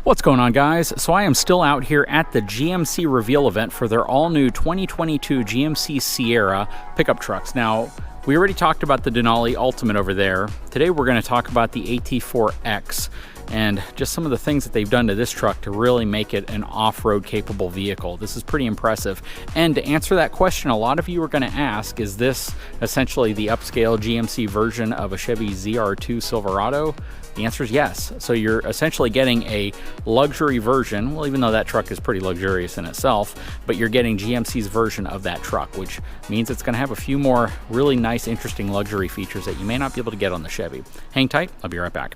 What's going on, guys? So I am still out here at the GMC reveal event for their all-new 2022 GMC Sierra pickup trucks. Now, we already talked about the Denali Ultimate over there. Today we're going to talk about the AT4X and just some of the things that they've done to this truck to really make it an off-road capable vehicle. This is pretty impressive. And to answer that question, a lot of you are going to ask, is this essentially the upscale GMC version of a Chevy ZR2 Silverado? The answer is yes. So you're essentially getting a luxury version, well, even though that truck is pretty luxurious in itself, but you're getting GMC's version of that truck, which means it's going to have a few more really nice, interesting luxury features that you may not be able to get on the Chevy. Hang tight, I'll be right back.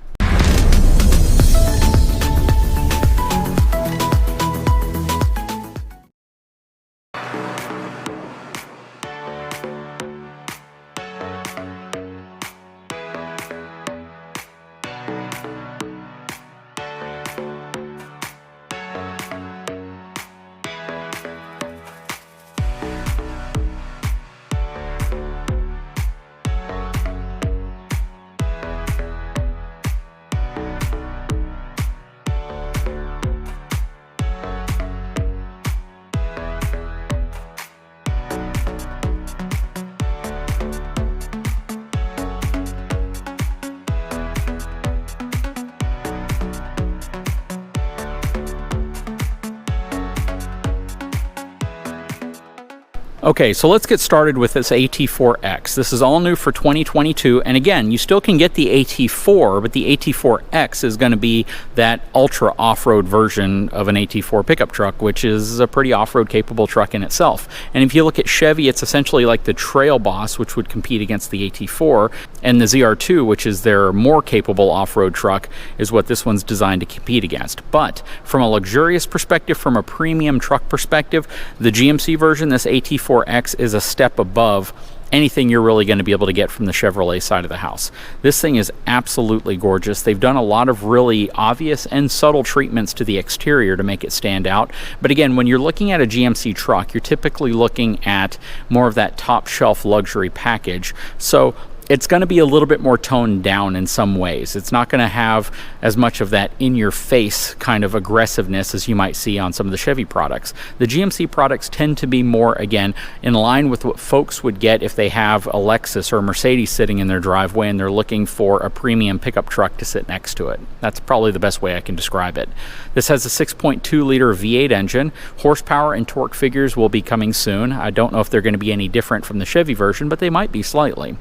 Okay, so let's get started with this AT4X. This is all new for 2022, and again, you still can get the AT4, but the AT4X is going to be that ultra off-road version of an AT4 pickup truck, which is a pretty off-road capable truck in itself. And if you look at Chevy, it's essentially like the Trail Boss, which would compete against the AT4, and the ZR2, which is their more capable off-road truck, is what this one's designed to compete against. But from a luxurious perspective, from a premium truck perspective, the GMC version, this AT4X, is a step above anything you're really going to be able to get from the Chevrolet side of the house. This thing is absolutely gorgeous. They've done a lot of really obvious and subtle treatments to the exterior to make it stand out. But again, when you're looking at a GMC truck, you're typically looking at more of that top shelf luxury package. So it's going to be a little bit more toned down in some ways. It's not going to have as much of that in-your-face kind of aggressiveness as you might see on some of the Chevy products. The GMC products tend to be more, again, in line with what folks would get if they have a Lexus or a Mercedes sitting in their driveway and they're looking for a premium pickup truck to sit next to it. That's probably the best way I can describe it. This has a 6.2-liter V8 engine. Horsepower and torque figures will be coming soon. I don't know if they're going to be any different from the Chevy version, but they might be slightly.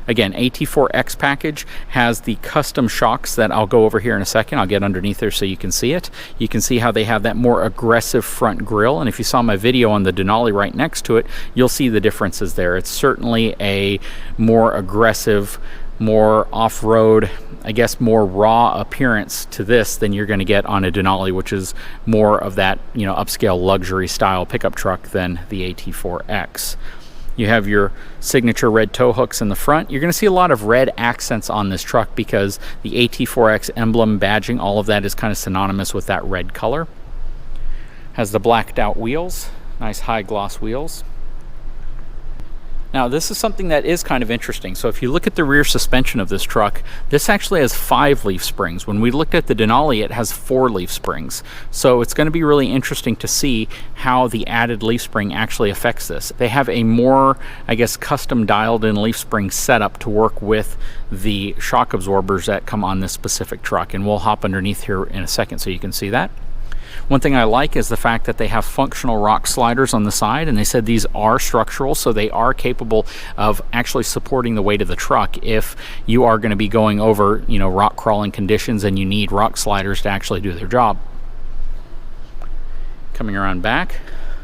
Again, AT4X package has the custom shocks that I'll go over here in a second. I'll get underneath there so you can see it. You can see how they have that more aggressive front grille, and if you saw my video on the Denali right next to it, you'll see the differences there. It's certainly a more aggressive, more off-road, I guess more raw appearance to this than you're going to get on a Denali, which is more of that, you know, upscale luxury style pickup truck than the AT4X. You have your signature red tow hooks in the front. You're going to see a lot of red accents on this truck because the AT4X emblem badging, all of that is kind of synonymous with that red color. Has the blacked out wheels, nice high gloss wheels. Now, this is something that is kind of interesting. So if you look at the rear suspension of this truck, this actually has 5 leaf springs. When we looked at the Denali, it has 4 leaf springs. So it's going to be really interesting to see how the added leaf spring actually affects this. They have a more, I guess, custom dialed in leaf spring setup to work with the shock absorbers that come on this specific truck. And we'll hop underneath here in a second so you can see that. One thing I like is the fact that they have functional rock sliders on the side, and they said these are structural, so they are capable of actually supporting the weight of the truck if you are going to be going over, you know, rock crawling conditions and you need rock sliders to actually do their job. Coming around back,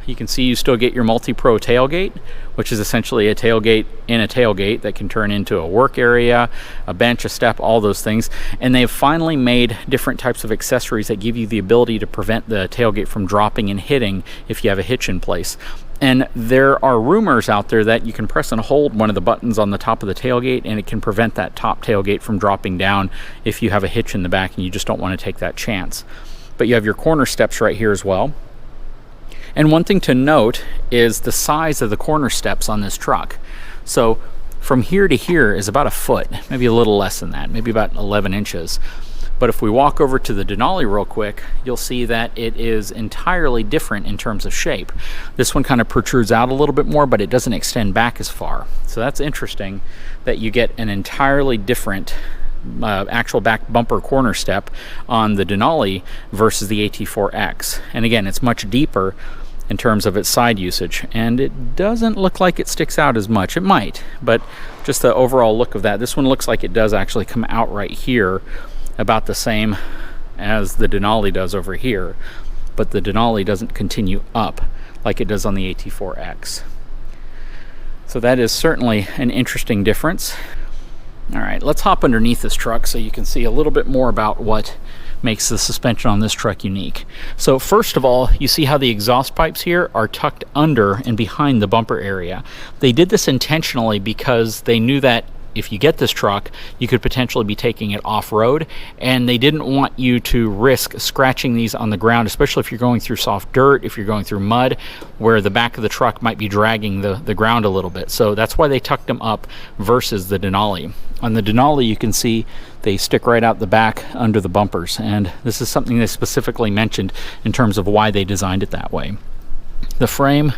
you can see you still get your multi-pro tailgate, which is essentially a tailgate in a tailgate that can turn into a work area, a bench, a step, all those things. And they've finally made different types of accessories that give you the ability to prevent the tailgate from dropping and hitting if you have a hitch in place. And there are rumors out there that you can press and hold one of the buttons on the top of the tailgate and it can prevent that top tailgate from dropping down if you have a hitch in the back and you just don't want to take that chance. But you have your corner steps right here as well. And one thing to note is the size of the corner steps on this truck. So from here to here is about a foot, maybe a little less than that, maybe about 11 inches. But if we walk over to the Denali real quick, you'll see that it is entirely different in terms of shape. This one kind of protrudes out a little bit more, but it doesn't extend back as far. So that's interesting that you get an entirely different actual back bumper corner step on the Denali versus the AT4X. And again, it's much deeper in terms of its side usage, and it doesn't look like it sticks out as much. It might, but just the overall look of that, this one looks like it does actually come out right here about the same as the Denali does over here, but the Denali doesn't continue up like it does on the AT4X. So that is certainly an interesting difference. All right, let's hop underneath this truck so you can see a little bit more about what makes the suspension on this truck unique. So first of all, you see how the exhaust pipes here are tucked under and behind the bumper area. They did this intentionally because they knew that if you get this truck, you could potentially be taking it off-road, and they didn't want you to risk scratching these on the ground, especially if you're going through soft dirt, if you're going through mud, where the back of the truck might be dragging the ground a little bit. So that's why they tucked them up versus the Denali. On the Denali, you can see they stick right out the back under the bumpers, and this is something they specifically mentioned in terms of why they designed it that way. The frame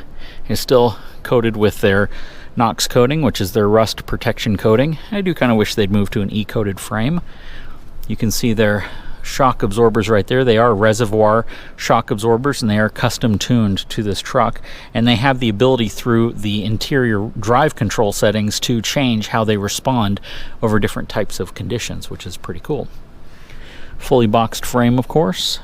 is still coated with their Knox coating, which is their rust protection coating. I do kind of wish they'd move to an E-coated frame. You can see their shock absorbers right there. They are reservoir shock absorbers, and they are custom tuned to this truck, and they have the ability through the interior drive control settings to change how they respond over different types of conditions, which is pretty cool. Fully boxed frame, of course.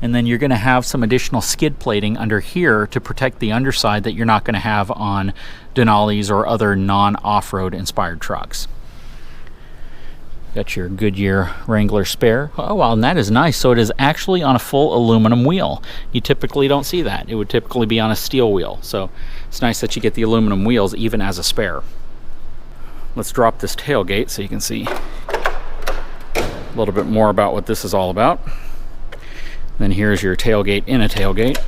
And then you're going to have some additional skid plating under here to protect the underside that you're not going to have on Denalis or other non-off-road inspired trucks. Got your Goodyear Wrangler spare. Oh, wow, and that is nice. So it is actually on a full aluminum wheel. You typically don't see that. It would typically be on a steel wheel. So it's nice that you get the aluminum wheels even as a spare. Let's drop this tailgate so you can see a little bit more about what this is all about. Then here's your tailgate in a tailgate.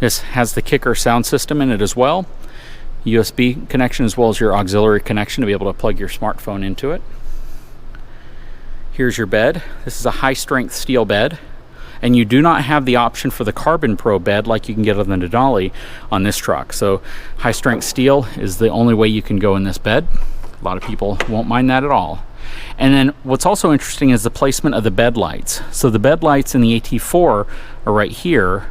This has the Kicker sound system in it as well. USB connection as well as your auxiliary connection to be able to plug your smartphone into it. Here's your bed. This is a high strength steel bed, and you do not have the option for the Carbon Pro bed like you can get on the Denali on this truck. So high strength steel is the only way you can go in this bed. A lot of people won't mind that at all. And then what's also interesting is the placement of the bed lights. So the bed lights in the AT4 are right here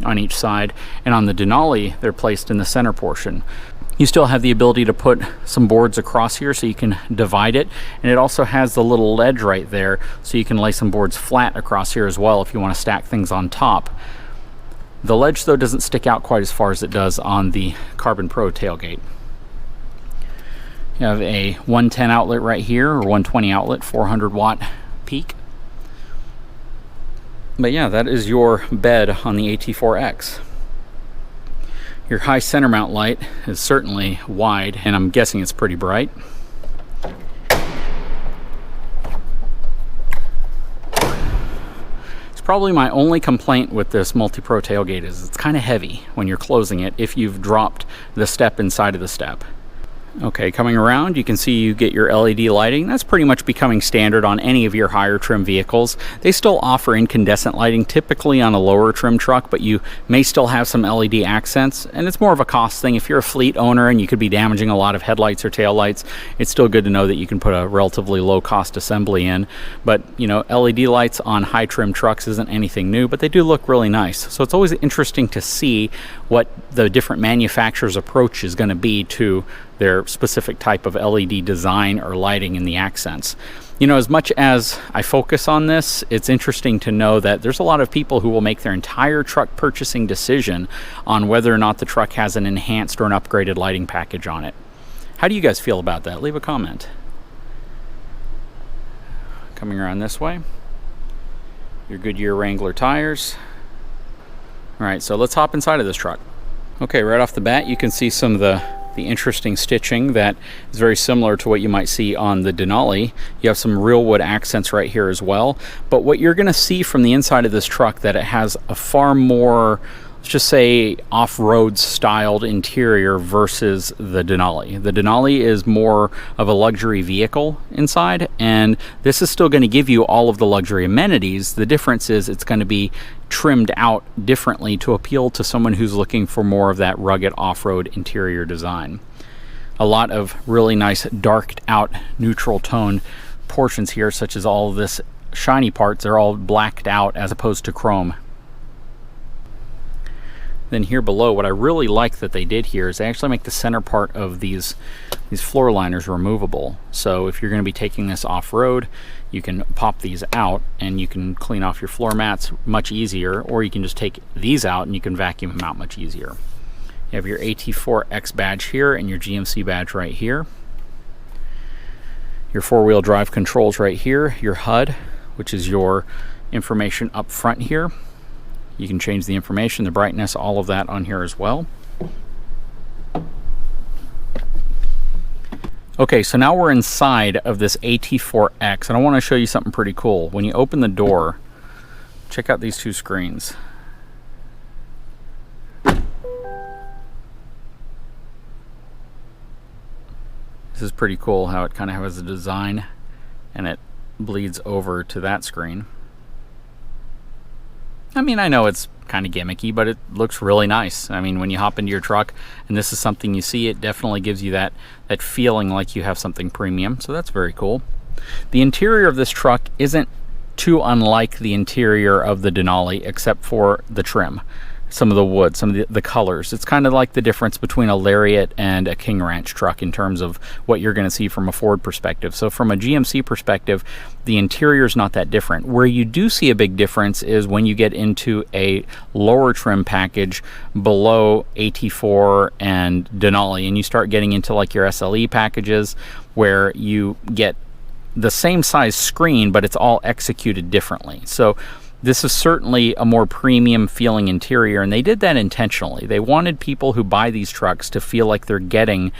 on each side, and on the Denali they're placed in the center portion. You still have the ability to put some boards across here so you can divide it, and it also has the little ledge right there so you can lay some boards flat across here as well if you want to stack things on top. The ledge though doesn't stick out quite as far as it does on the Carbon Pro tailgate. You have a 110 outlet right here, or 120 outlet, 400 watt peak. But yeah, that is your bed on the AT4X. Your high center mount light is certainly wide, and I'm guessing it's pretty bright. It's probably my only complaint with this multi-pro tailgate is it's kind of heavy when you're closing it if you've dropped the step inside of the step. Okay, coming around, you can see you get your LED lighting. That's pretty much becoming standard on any of your higher trim vehicles. They still offer incandescent lighting, typically on a lower trim truck, but you may still have some LED accents, and it's more of a cost thing. If you're a fleet owner and you could be damaging a lot of headlights or taillights, it's still good to know that you can put a relatively low cost assembly in. But, you know, LED lights on high trim trucks isn't anything new, but they do look really nice. So it's always interesting to see what the different manufacturers' approach is going to be to their specific type of LED design or lighting in the accents. You know, as much as I focus on this, it's interesting to know that there's a lot of people who will make their entire truck purchasing decision on whether or not the truck has an enhanced or an upgraded lighting package on it. How do you guys feel about that? Leave a comment. Coming around this way, your Goodyear Wrangler tires. All right, so let's hop inside of this truck. Okay, right off the bat, you can see some of the interesting stitching that is very similar to what you might see on the Denali. You have some real wood accents right here as well. But what you're going to see from the inside of this truck that it has a far more let's just say off-road styled interior versus the Denali. The Denali is more of a luxury vehicle inside, and this is still going to give you all of the luxury amenities. The difference is it's going to be trimmed out differently to appeal to someone who's looking for more of that rugged off-road interior design. A lot of really nice darked out neutral tone portions here, such as all of this shiny parts are all blacked out as opposed to chrome. Then here below, what I really like that they did here is they actually make the center part of these floor liners removable. So if you're going to be taking this off-road, you can pop these out and you can clean off your floor mats much easier, or you can just take these out and you can vacuum them out much easier. You have your AT4X badge here and your GMC badge right here. Your four-wheel drive controls right here, your HUD, which is your information up front here. You can change the information, the brightness, all of that on here as well. Okay, so now we're inside of this AT4X, and I want to show you something pretty cool. When you open the door, check out these two screens. This is pretty cool how it kind of has a design and it bleeds over to that screen. I mean, I know it's kind of gimmicky, but it looks really nice. I mean, when you hop into your truck and this is something you see, it definitely gives you that feeling like you have something premium. So that's very cool. The interior of this truck isn't too unlike the interior of the Denali, except for the trim, some of the wood, some of the colors. It's kind of like the difference between a Lariat and a King Ranch truck in terms of what you're going to see from a Ford perspective. So from a GMC perspective, the interior is not that different. Where you do see a big difference is when you get into a lower trim package below AT4 and Denali, and you start getting into like your SLE packages where you get the same size screen, but it's all executed differently. So this is certainly a more premium feeling interior, and they did that intentionally. They wanted people who buy these trucks to feel like they're getting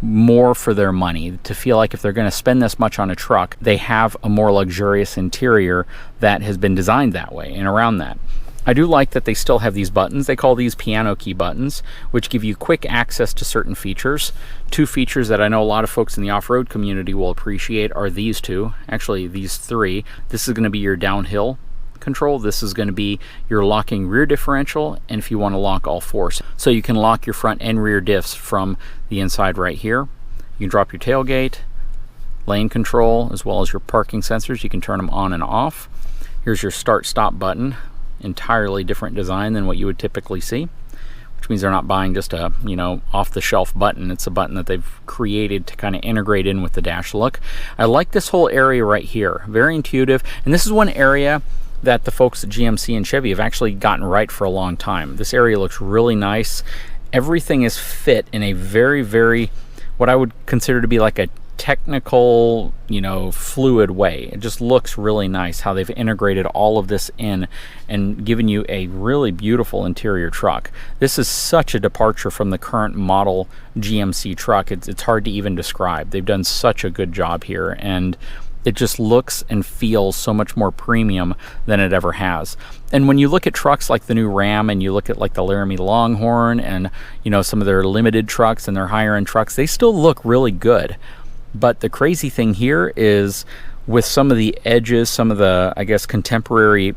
more for their money, to feel like if they're going to spend this much on a truck, they have a more luxurious interior that has been designed that way and around that. I do like that they still have these buttons. They call these piano key buttons, which give you quick access to certain features. Two features that I know a lot of folks in the off-road community will appreciate are these two, actually these three. This is going to be your downhill control. This is going to be your locking rear differential, and if you want to lock all four. So you can lock your front and rear diffs from the inside right here. You can drop your tailgate, lane control, as well as your parking sensors. You can turn them on and off. Here's your start stop button, entirely different design than what you would typically see, which means they're not buying just a, you know, off the shelf button. It's a button that they've created to kind of integrate in with the dash look. I like this whole area right here, very intuitive, and this is one area that the folks at GMC and Chevy have actually gotten right for a long time. This area looks really nice. Everything is fit in a very, very, what I would consider to be like a technical, you know, fluid way. It just looks really nice how they've integrated all of this in and given you a really beautiful interior truck. This is such a departure from the current model GMC truck. It's hard to even describe. They've done such a good job here, and it just looks and feels so much more premium than it ever has. And when you look at trucks like the new Ram, and you look at like the Laramie Longhorn and, you know, some of their limited trucks and their higher end trucks, they still look really good. But the crazy thing here is with some of the edges, some of the, I guess, contemporary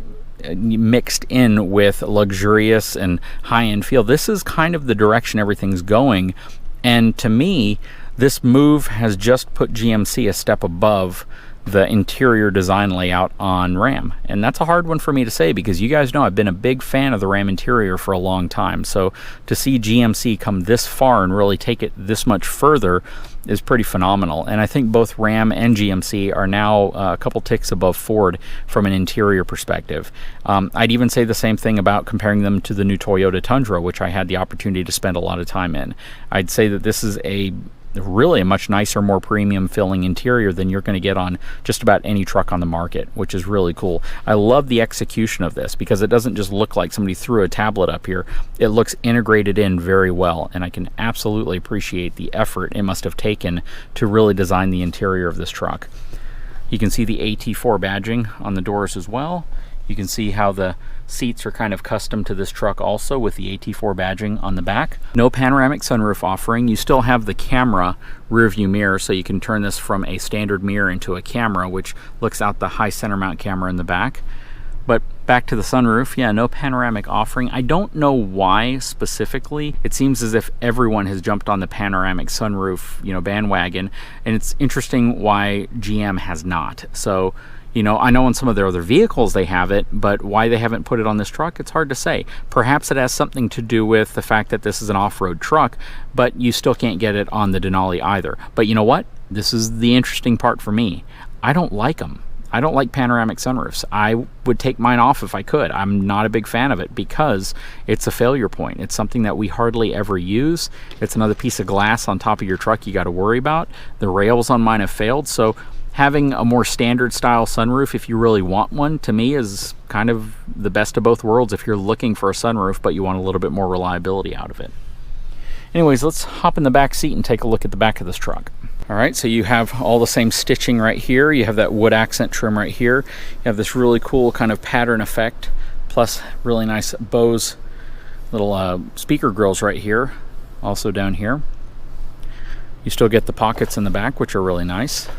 mixed in with luxurious and high-end feel, this is kind of the direction everything's going. And to me, this move has just put GMC a step above the interior design layout on Ram. And that's a hard one for me to say, because you guys know I've been a big fan of the Ram interior for a long time. So to see GMC come this far and really take it this much further is pretty phenomenal. And I think both Ram and GMC are now a couple ticks above Ford from an interior perspective. I'd even say the same thing about comparing them to the new Toyota Tundra, which I had the opportunity to spend a lot of time in. I'd say that this is really a much nicer, more premium feeling interior than you're going to get on just about any truck on the market, which is really cool. I love the execution of this because it doesn't just look like somebody threw a tablet up here. It looks integrated in very well, and I can absolutely appreciate the effort it must have taken to really design the interior of this truck. You can see the AT4 badging on the doors as well. You can see how the seats are kind of custom to this truck also, with the AT4 badging on the back. No panoramic sunroof offering. You still have the camera rear view mirror, so you can turn this from a standard mirror into a camera, which looks out the high center mount camera in the back. But back to the sunroof, yeah, no panoramic offering. I don't know why specifically. It seems as if everyone has jumped on the panoramic sunroof, bandwagon, and it's interesting why GM has not. So, I know on some of their other vehicles they have it, but why they haven't put it on this truck, it's hard to say. Perhaps it has something to do with the fact that this is an off-road truck, but you still can't get it on the Denali either. But you know what? This is the interesting part for me. I don't like them. I don't like panoramic sunroofs. I would take mine off if I could. I'm not a big fan of it because it's a failure point. It's something that we hardly ever use. It's another piece of glass on top of your truck you got to worry about. The rails on mine have failed, so having a more standard style sunroof, if you really want one, to me is kind of the best of both worlds if you're looking for a sunroof but you want a little bit more reliability out of it. Anyways, let's hop in the back seat and take a look at the back of this truck. All right, so you have all the same stitching right here. You have that wood accent trim right here. You have this really cool kind of pattern effect, plus really nice Bose little speaker grills right here, also down here. You still get the pockets in the back, which are really nice.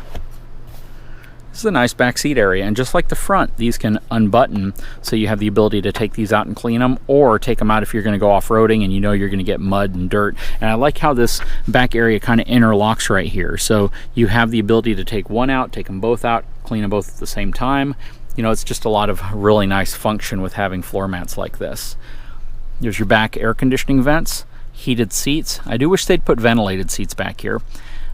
This is a nice back seat area, and just like the front, these can unbutton, so you have the ability to take these out and clean them, or take them out if you're going to go off-roading and you're going to get mud and dirt. And I like how this back area kind of interlocks right here, so you have the ability to take one out, take them both out, clean them both at the same time. It's just a lot of really nice function with having floor mats like this. There's your back air conditioning vents, heated seats. I do wish they'd put ventilated seats back here.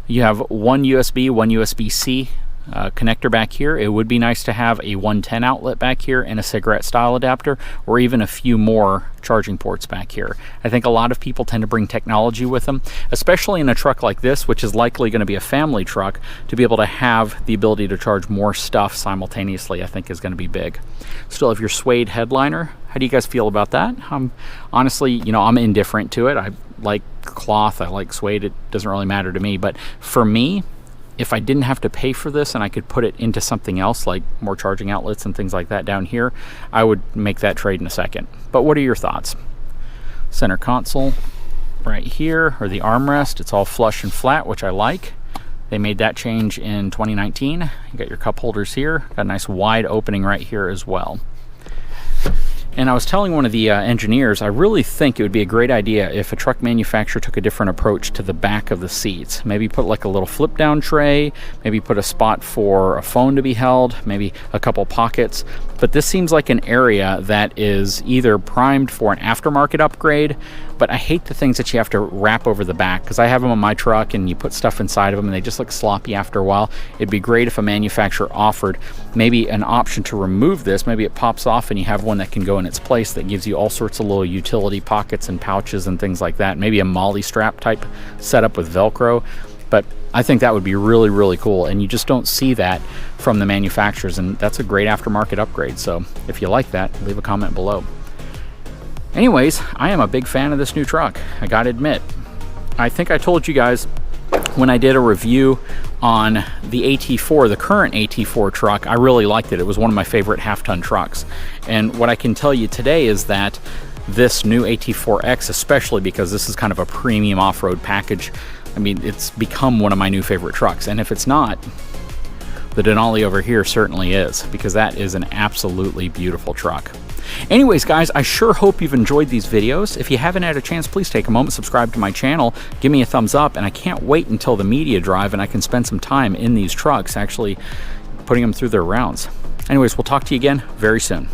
You have one USB, one USB-C connector back here. It would be nice to have a 110 outlet back here and a cigarette style adapter, or even a few more charging ports back here. I think a lot of people tend to bring technology with them, especially in a truck like this, which is likely going to be a family truck. To be able to have the ability to charge more stuff simultaneously, I think is going to be big. Still have your suede headliner. How do you guys feel about that? Honestly, I'm indifferent to it. I like cloth, I like suede, it doesn't really matter to me. But for me, if I didn't have to pay for this and I could put it into something else, like more charging outlets and things like that down here, I would make that trade in a second. But what are your thoughts? Center console right here, or the armrest, it's all flush and flat, which I like. They made that change in 2019. You got your cup holders here, got a nice wide opening right here as well. And I was telling one of the engineers, I really think it would be a great idea if a truck manufacturer took a different approach to the back of the seats. Maybe put like a little flip down tray, maybe put a spot for a phone to be held, maybe a couple pockets. But this seems like an area that is either primed for an aftermarket upgrade, but I hate the things that you have to wrap over the back, because I have them on my truck and you put stuff inside of them and they just look sloppy after a while. It'd be great if a manufacturer offered maybe an option to remove this. Maybe it pops off and you have one that can go in its place that gives you all sorts of little utility pockets and pouches and things like that. Maybe a molly strap type setup with Velcro. But I think that would be really, really cool, and you just don't see that from the manufacturers, and that's a great aftermarket upgrade. So if you like that, leave a comment below. Anyways, I am a big fan of this new truck, I gotta admit. I think I told you guys when I did a review on the AT4, the current AT4 truck, I really liked it. It was one of my favorite half-ton trucks. And what I can tell you today is that this new AT4X, especially because this is kind of a premium off-road package, I mean, it's become one of my new favorite trucks. And if it's not, the Denali over here certainly is, because that is an absolutely beautiful truck. Anyways, guys, I sure hope you've enjoyed these videos. If you haven't had a chance, please take a moment, subscribe to my channel, give me a thumbs up, and I can't wait until the media drive and I can spend some time in these trucks actually putting them through their rounds. Anyways, we'll talk to you again very soon.